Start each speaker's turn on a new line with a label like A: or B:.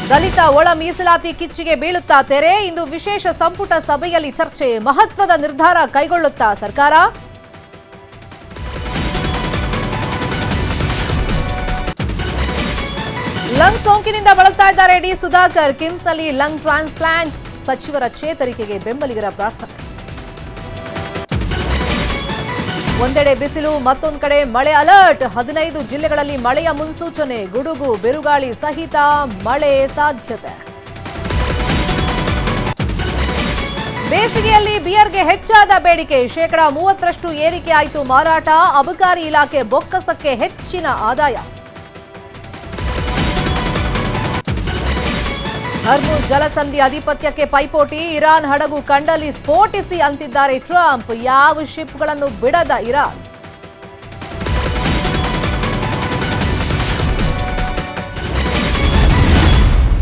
A: ದಲಿತ ಒಳ ಮೀಸಲಾತಿ ಕಿಚ್ಚಿಗೆ ಬೀಳುತ್ತಾ ತೆರೆ. ಇಂದು ವಿಶೇಷ ಸಂಪುಟ ಸಭೆಯಲ್ಲಿ ಚರ್ಚೆ. ಮಹತ್ವದ ನಿರ್ಧಾರ ಕೈಗೊಳ್ಳುತ್ತಾ ಸರ್ಕಾರ. ಲಂಗ್ ಸೋಂಕಿನಿಂದ ಬಳಲ್ತಾ ಇದ್ದಾರೆ ಡಿ ಸುಧಾಕರ್. ಕಿಮ್ಸ್ನಲ್ಲಿ ಲಂಗ್ ಟ್ರಾನ್ಸ್ಪ್ಲಾಂಟ್. ಸಚಿವರ ಚೇತರಿಕೆಗೆ ಬೆಂಬಲಿಗರ ಪ್ರಾರ್ಥನೆ. ಒಂದೆಡೆ ಬಿಸಿಲು, ಮತ್ತೊಂದು ಕಡೆ ಮಳೆ ಅಲರ್ಟ್. 15 ಜಿಲ್ಲೆಗಳಲ್ಲಿ ಮಳೆಯ ಮುನ್ಸೂಚನೆ. ಗುಡುಗು, ಬಿರುಗಾಳಿ ಸಹಿತ ಮಳೆ ಸಾಧ್ಯತೆ. ಬೇಸಿಗೆಯಲ್ಲಿ ಬಿಯರ್ಗೆ ಹೆಚ್ಚಾದ ಬೇಡಿಕೆ. 30% ಏರಿಕೆ ಆಯಿತು ಮಾರಾಟ. ಅಬಕಾರಿ ಇಲಾಖೆ ಬೊಕ್ಕಸಕ್ಕೆ ಹೆಚ್ಚಿನ ಆದಾಯ. ಹರ್ಮುಜ್ ಜಲಸಂಧಿ ಅಧಿಪತ್ಯಕ್ಕೆ ಪೈಪೋಟಿ. ಇರಾನ್ ಹಡಗು ಕಂಡಲ್ಲಿ ಸ್ಫೋಟಿಸಿ ಅಂತಿದ್ದಾರೆ ಟ್ರಂಪ್. ಯಾವ ಶಿಪ್ಗಳನ್ನು ಬಿಡದ ಇರಾನ್.